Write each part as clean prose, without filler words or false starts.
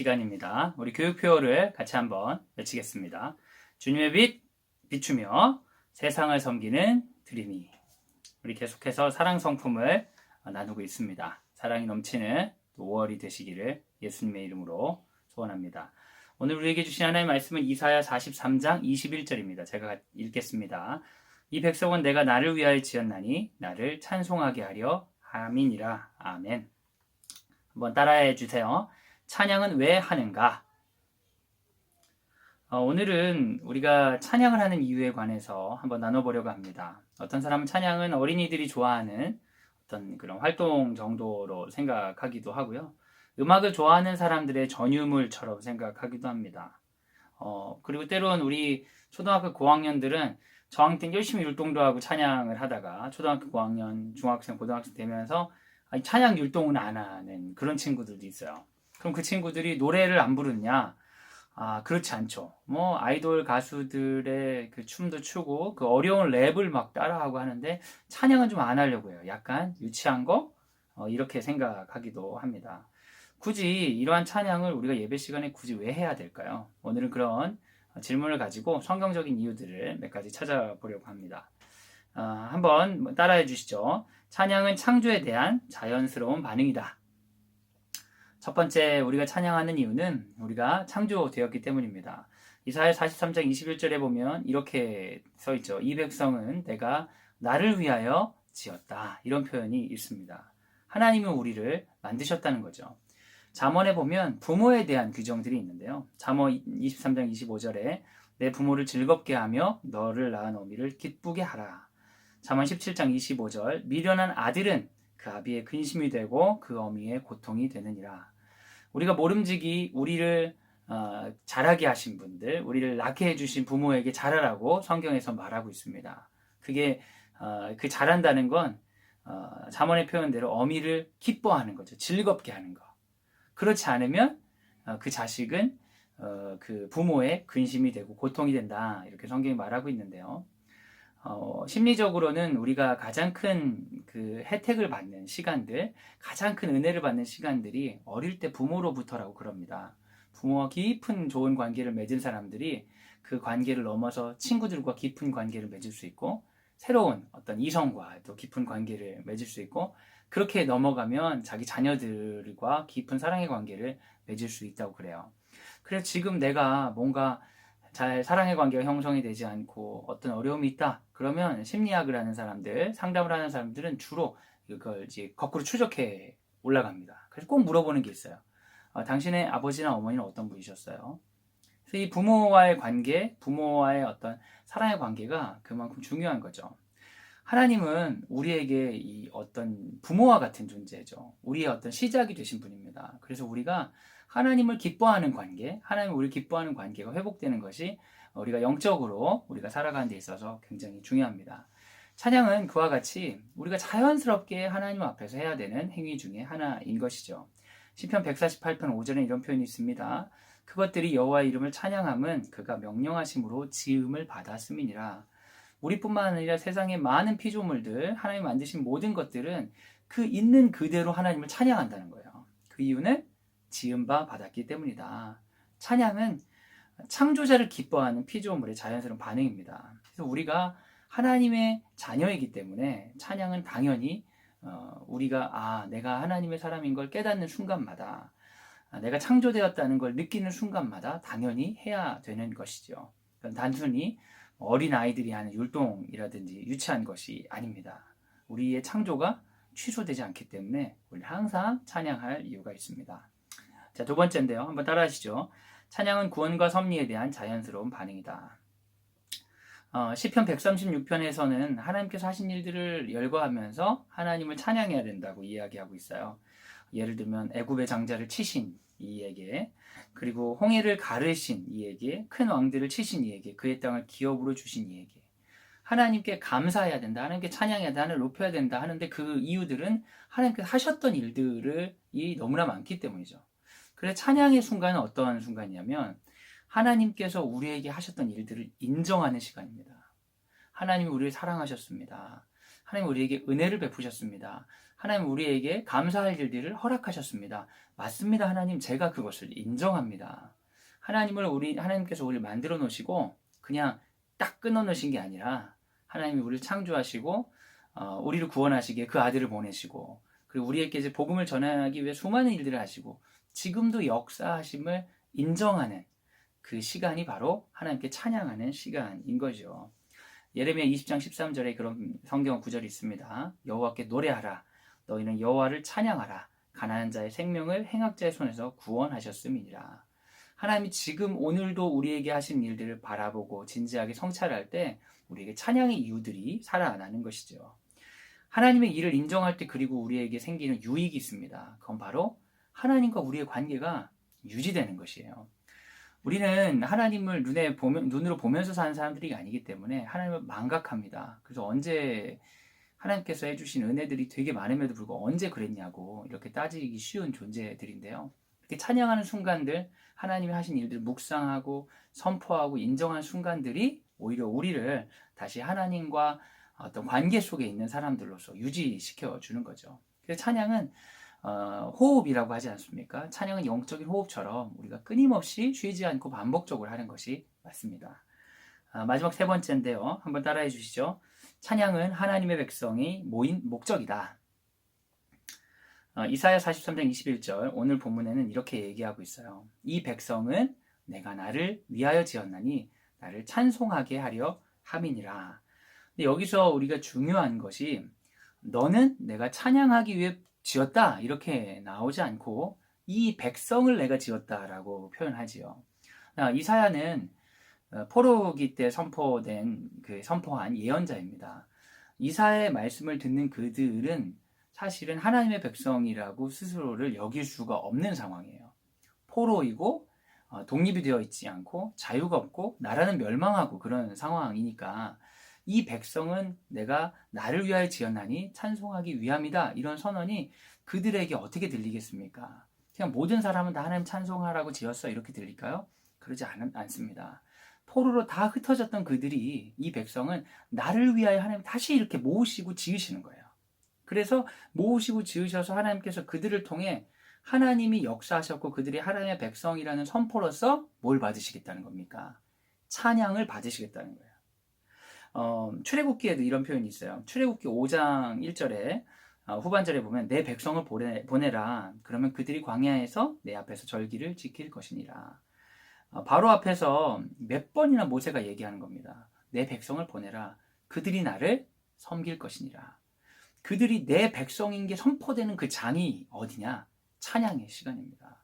시간입니다. 우리 교육표어를 같이 한번 외치겠습니다. 주님의 빛 비추며 세상을 섬기는 드림이. 우리 계속해서 사랑 성품을 나누고 있습니다. 사랑이 넘치는 5월이 되시기를 예수님의 이름으로 소원합니다. 오늘 우리에게 주신 하나님의 말씀은 이사야 43장 21절입니다. 제가 읽겠습니다. 이 백성은 내가 나를 위하여 지었나니 나를 찬송하게 하려 함이니라. 아멘. 한번 따라해 주세요. 찬양은 왜 하는가? 오늘은 우리가 찬양을 하는 이유에 관해서 한번 나눠보려고 합니다. 어떤 사람은 찬양은 어린이들이 좋아하는 어떤 그런 활동 정도로 생각하기도 하고요. 음악을 좋아하는 사람들의 전유물처럼 생각하기도 합니다. 그리고 때론 우리 초등학교 고학년들은 저항 때 열심히 율동도 하고 찬양을 하다가 초등학교 고학년, 중학생, 고등학생 되면서 찬양 율동은 안 하는 그런 친구들도 있어요. 그럼 그 친구들이 노래를 안 부르냐? 그렇지 않죠. 아이돌 가수들의 그 춤도 추고 그 어려운 랩을 막 따라하고 하는데 찬양은 좀 안 하려고 해요. 약간 유치한 거? 이렇게 생각하기도 합니다. 굳이 이러한 찬양을 우리가 예배 시간에 굳이 왜 해야 될까요? 오늘은 그런 질문을 가지고 성경적인 이유들을 몇 가지 찾아보려고 합니다. 한번 따라해 주시죠. 찬양은 창조에 대한 자연스러운 반응이다. 첫 번째 우리가 찬양하는 이유는 우리가 창조되었기 때문입니다. 이사야 43장 21절에 보면 이렇게 써있죠. 이 백성은 내가 나를 위하여 지었다. 이런 표현이 있습니다. 하나님은 우리를 만드셨다는 거죠. 잠언에 보면 부모에 대한 규정들이 있는데요. 잠언 23장 25절에 내 부모를 즐겁게 하며 너를 낳은 어미를 기쁘게 하라. 잠언 17장 25절 미련한 아들은 그 아비의 근심이 되고 그 어미의 고통이 되느니라. 우리가 모름지기 우리를 자라게 하신 분들, 우리를 낳게 해주신 부모에게 잘하라고 성경에서 말하고 있습니다. 그게 그 잘한다는 건 잠언의 표현대로 어미를 기뻐하는 거죠. 즐겁게 하는 거. 그렇지 않으면 그 자식은 그 부모의 근심이 되고 고통이 된다. 이렇게 성경이 말하고 있는데요. 심리적으로는 우리가 가장 큰 그 혜택을 받는 시간들, 가장 큰 은혜를 받는 시간들이 어릴 때 부모로부터라고 그럽니다. 부모와 깊은 좋은 관계를 맺은 사람들이 그 관계를 넘어서 친구들과 깊은 관계를 맺을 수 있고, 새로운 어떤 이성과 또 깊은 관계를 맺을 수 있고, 그렇게 넘어가면 자기 자녀들과 깊은 사랑의 관계를 맺을 수 있다고 그래요. 그래서 지금 내가 뭔가 잘 사랑의 관계가 형성이 되지 않고 어떤 어려움이 있다. 그러면 심리학을 하는 사람들, 상담을 하는 사람들은 주로 이걸 이제 거꾸로 추적해 올라갑니다. 그래서 꼭 물어보는 게 있어요. 당신의 아버지나 어머니는 어떤 분이셨어요? 그래서 이 부모와의 관계, 부모와의 어떤 사랑의 관계가 그만큼 중요한 거죠. 하나님은 우리에게 이 어떤 부모와 같은 존재죠. 우리의 어떤 시작이 되신 분입니다. 그래서 우리가 하나님을 기뻐하는 관계, 하나님을 우리를 기뻐하는 관계가 회복되는 것이 우리가 영적으로 우리가 살아가는 데 있어서 굉장히 중요합니다. 찬양은 그와 같이 우리가 자연스럽게 하나님 앞에서 해야 되는 행위 중에 하나인 것이죠. 시편 148편 5절에 이런 표현이 있습니다. 그것들이 여호와의 이름을 찬양함은 그가 명령하심으로 지음을 받았음이니라. 우리뿐만 아니라 세상의 많은 피조물들, 하나님 만드신 모든 것들은 그 있는 그대로 하나님을 찬양한다는 거예요. 그 이유는 지은 바 받았기 때문이다. 찬양은 창조자를 기뻐하는 피조물의 자연스러운 반응입니다. 그래서 우리가 하나님의 자녀이기 때문에 찬양은 당연히 우리가 내가 하나님의 사람인 걸 깨닫는 순간마다, 내가 창조되었다는 걸 느끼는 순간마다 당연히 해야 되는 것이죠. 단순히 어린 아이들이 하는 율동이라든지 유치한 것이 아닙니다. 우리의 창조가 취소되지 않기 때문에 우리 항상 찬양할 이유가 있습니다. 자, 두 번째인데요. 한번 따라 하시죠. 찬양은 구원과 섭리에 대한 자연스러운 반응이다. 시편 136편에서는 하나님께서 하신 일들을 열거하면서 하나님을 찬양해야 된다고 이야기하고 있어요. 예를 들면 애굽의 장자를 치신 이에게, 그리고 홍해를 가르신 이에게, 큰 왕들을 치신 이에게, 그의 땅을 기업으로 주신 이에게 하나님께 감사해야 된다, 하나님께 찬양해야 된다, 하나님을 높여야 된다 하는데 그 이유들은 하나님께서 하셨던 일들이 너무나 많기 때문이죠. 그래서 찬양의 순간은 어떠한 순간이냐면 하나님께서 우리에게 하셨던 일들을 인정하는 시간입니다. 하나님이 우리를 사랑하셨습니다. 하나님 우리에게 은혜를 베푸셨습니다. 하나님 우리에게 감사할 일들을 허락하셨습니다. 맞습니다. 하나님 제가 그것을 인정합니다. 하나님께서 우리를 만들어 놓으시고 그냥 딱 끊어 놓으신 게 아니라 하나님이 우리를 창조하시고 우리를 구원하시기에 그 아들을 보내시고 그리고 우리에게 이제 복음을 전하기 위해 수많은 일들을 하시고 지금도 역사하심을 인정하는 그 시간이 바로 하나님께 찬양하는 시간인 거죠. 예레미야 20장 13절에 그런 성경 구절이 있습니다. 여호와께 노래하라. 너희는 여호와를 찬양하라. 가난한 자의 생명을 행악자의 손에서 구원하셨음이니라. 하나님이 지금 오늘도 우리에게 하신 일들을 바라보고 진지하게 성찰할 때 우리에게 찬양의 이유들이 살아나는 것이죠. 하나님의 일을 인정할 때 그리고 우리에게 생기는 유익이 있습니다. 그건 바로 하나님과 우리의 관계가 유지되는 것이에요. 우리는 하나님을 눈으로 보면서 사는 사람들이 아니기 때문에 하나님을 망각합니다. 그래서 언제 하나님께서 해주신 은혜들이 되게 많음에도 불구하고 언제 그랬냐고 이렇게 따지기 쉬운 존재들인데요. 이렇게 찬양하는 순간들, 하나님이 하신 일들을 묵상하고 선포하고 인정하는 순간들이 오히려 우리를 다시 하나님과 어떤 관계 속에 있는 사람들로서 유지시켜 주는 거죠. 그래서 찬양은 호흡이라고 하지 않습니까? 찬양은 영적인 호흡처럼 우리가 끊임없이 쉬지 않고 반복적으로 하는 것이 맞습니다. 마지막 세 번째인데요. 한번 따라해 주시죠. 찬양은 하나님의 백성이 모인 목적이다. 이사야 43장 21절 오늘 본문에는 이렇게 얘기하고 있어요. 이 백성은 내가 나를 위하여 지었나니 나를 찬송하게 하려 함이니라. 근데 여기서 우리가 중요한 것이 너는 내가 찬양하기 위해 지었다 이렇게 나오지 않고 이 백성을 내가 지었다라고 표현하지요. 이사야는 포로기 때 선포한 예언자입니다. 이사야의 말씀을 듣는 그들은 사실은 하나님의 백성이라고 스스로를 여길 수가 없는 상황이에요. 포로이고 독립이 되어 있지 않고 자유가 없고 나라는 멸망하고 그런 상황이니까 이 백성은 내가 나를 위하여 지었나니 찬송하기 위함이다. 이런 선언이 그들에게 어떻게 들리겠습니까? 그냥 모든 사람은 다 하나님 찬송하라고 지었어 이렇게 들릴까요? 그러지 않습니다. 포로로 다 흩어졌던 그들이 이 백성은 나를 위하여 하나님 다시 이렇게 모으시고 지으시는 거예요. 그래서 모으시고 지으셔서 하나님께서 그들을 통해 하나님이 역사하셨고 그들이 하나님의 백성이라는 선포로서 뭘 받으시겠다는 겁니까? 찬양을 받으시겠다는 거예요. 출애굽기에도 이런 표현이 있어요. 출애굽기 5장 1절에 후반절에 보면 내 백성을 보내라. 그러면 그들이 광야에서 내 앞에서 절기를 지킬 것이니라. 바로 앞에서 몇 번이나 모세가 얘기하는 겁니다. 내 백성을 보내라. 그들이 나를 섬길 것이니라. 그들이 내 백성인 게 선포되는 그 장이 어디냐? 찬양의 시간입니다.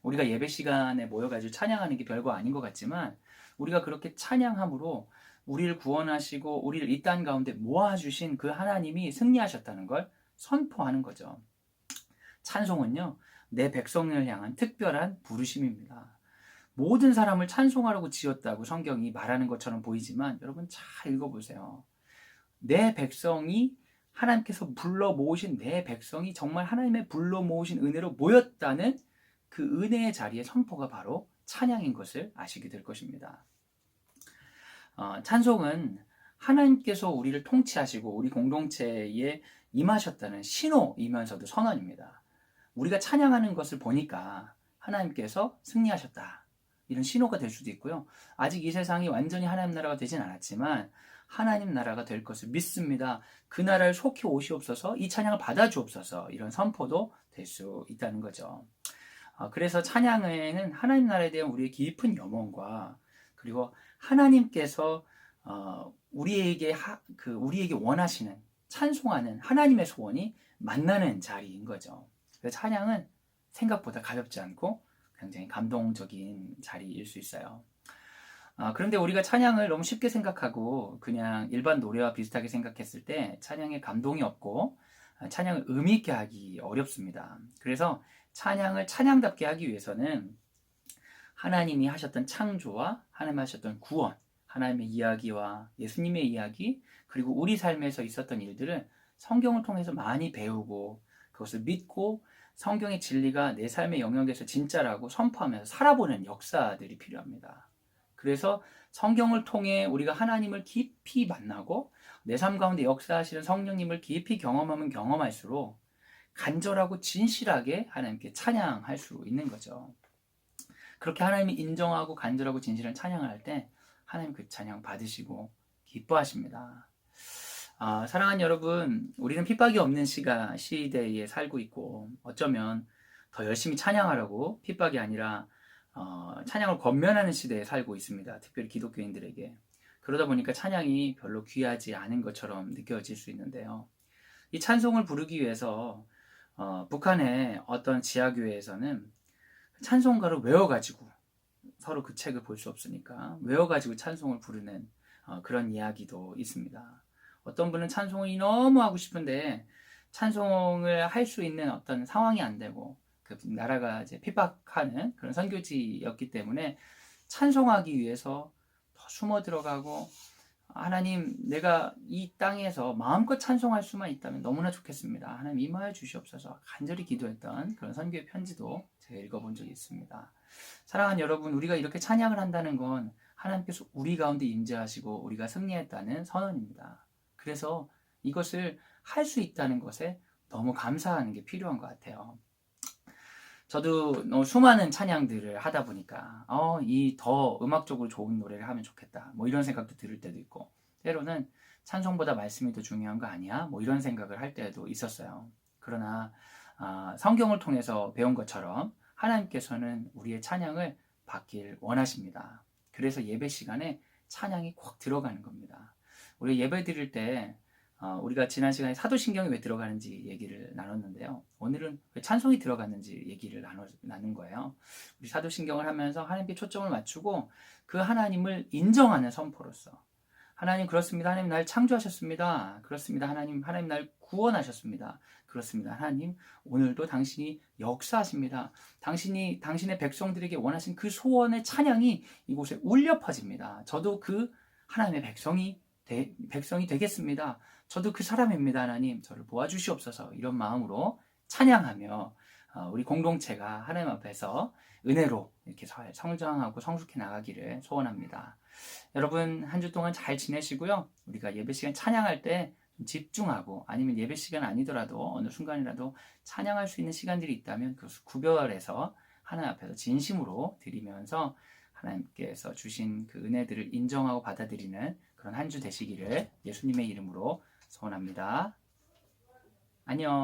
우리가 예배 시간에 모여가지고 찬양하는 게 별거 아닌 것 같지만 우리가 그렇게 찬양함으로 우리를 구원하시고 우리를 이 땅 가운데 모아주신 그 하나님이 승리하셨다는 걸 선포하는 거죠. 찬송은요, 내 백성을 향한 특별한 부르심입니다. 모든 사람을 찬송하라고 지었다고 성경이 말하는 것처럼 보이지만 여러분 잘 읽어보세요. 내 백성이 하나님께서 불러 모으신 내 백성이 정말 하나님의 불러 모으신 은혜로 모였다는 그 은혜의 자리의 선포가 바로 찬양인 것을 아시게 될 것입니다. 찬송은 하나님께서 우리를 통치하시고 우리 공동체에 임하셨다는 신호이면서도 선언입니다. 우리가 찬양하는 것을 보니까 하나님께서 승리하셨다. 이런 신호가 될 수도 있고요. 아직 이 세상이 완전히 하나님 나라가 되진 않았지만 하나님 나라가 될 것을 믿습니다. 그 나라를 속히 오시옵소서, 이 찬양을 받아주옵소서 이런 선포도 될 수 있다는 거죠. 그래서 찬양에는 하나님 나라에 대한 우리의 깊은 염원과 그리고 하나님께서 우리에게 원하시는 찬송하는 하나님의 소원이 만나는 자리인 거죠. 그래서 찬양은 생각보다 가볍지 않고 굉장히 감동적인 자리일 수 있어요. 그런데 우리가 찬양을 너무 쉽게 생각하고 그냥 일반 노래와 비슷하게 생각했을 때 찬양에 감동이 없고 찬양을 의미 있게 하기 어렵습니다. 그래서 찬양을 찬양답게 하기 위해서는 하나님이 하셨던 창조와 하나님이 하셨던 구원, 하나님의 이야기와 예수님의 이야기, 그리고 우리 삶에서 있었던 일들을 성경을 통해서 많이 배우고 그것을 믿고 성경의 진리가 내 삶의 영역에서 진짜라고 선포하면서 살아보는 역사들이 필요합니다. 그래서 성경을 통해 우리가 하나님을 깊이 만나고 내 삶 가운데 역사하시는 성령님을 깊이 경험하면 경험할수록 간절하고 진실하게 하나님께 찬양할 수 있는 거죠. 그렇게 하나님이 인정하고 간절하고 진실한 찬양을 할 때 하나님 그 찬양 받으시고 기뻐하십니다. 사랑하는 여러분, 우리는 핍박이 없는 시대에 살고 있고 어쩌면 더 열심히 찬양하라고 핍박이 아니라 찬양을 권면하는 시대에 살고 있습니다. 특별히 기독교인들에게. 그러다 보니까 찬양이 별로 귀하지 않은 것처럼 느껴질 수 있는데요. 이 찬송을 부르기 위해서 북한의 어떤 지하교회에서는 찬송가를 외워가지고, 서로 그 책을 볼 수 없으니까 외워가지고 찬송을 부르는 그런 이야기도 있습니다. 어떤 분은 찬송이 너무 하고 싶은데 찬송을 할 수 있는 어떤 상황이 안 되고, 그 나라가 이제 핍박하는 그런 선교지였기 때문에 찬송하기 위해서 더 숨어 들어가고, 하나님, 내가 이 땅에서 마음껏 찬송할 수만 있다면 너무나 좋겠습니다. 하나님 임하여 주시옵소서 간절히 기도했던 그런 선교의 편지도 제가 읽어본 적이 있습니다. 사랑하는 여러분, 우리가 이렇게 찬양을 한다는 건 하나님께서 우리 가운데 임재하시고 우리가 승리했다는 선언입니다. 그래서 이것을 할 수 있다는 것에 너무 감사하는 게 필요한 것 같아요. 저도 수많은 찬양들을 하다 보니까 이 더 음악적으로 좋은 노래를 하면 좋겠다, 뭐 이런 생각도 들을 때도 있고, 때로는 찬송보다 말씀이 더 중요한 거 아니야? 뭐 이런 생각을 할 때도 있었어요. 그러나 성경을 통해서 배운 것처럼 하나님께서는 우리의 찬양을 받길 원하십니다. 그래서 예배 시간에 찬양이 꼭 들어가는 겁니다. 우리 예배 드릴 때 우리가 지난 시간에 사도신경이 왜 들어가는지 얘기를 나눴는데요. 오늘은 왜 찬송이 들어갔는지 얘기를 나눈 거예요. 우리 사도신경을 하면서 하나님께 초점을 맞추고 그 하나님을 인정하는 선포로서, 하나님 그렇습니다. 하나님 날 창조하셨습니다. 그렇습니다. 하나님 날 구원하셨습니다. 그렇습니다. 하나님 오늘도 당신이 역사하십니다. 당신이 당신의 백성들에게 원하신 그 소원의 찬양이 이곳에 울려 퍼집니다. 저도 그 하나님의 백성이 되겠습니다. 저도 그 사람입니다. 하나님 저를 도와주시옵소서. 이런 마음으로 찬양하며 우리 공동체가 하나님 앞에서 은혜로 이렇게 성장하고 성숙해 나가기를 소원합니다. 여러분 한 주 동안 잘 지내시고요. 우리가 예배 시간 찬양할 때 집중하고, 아니면 예배 시간 아니더라도 어느 순간이라도 찬양할 수 있는 시간들이 있다면 그것을 구별해서 하나님 앞에서 진심으로 드리면서 하나님께서 주신 그 은혜들을 인정하고 받아들이는 그런 한 주 되시기를 예수님의 이름으로 소원합니다. 안녕.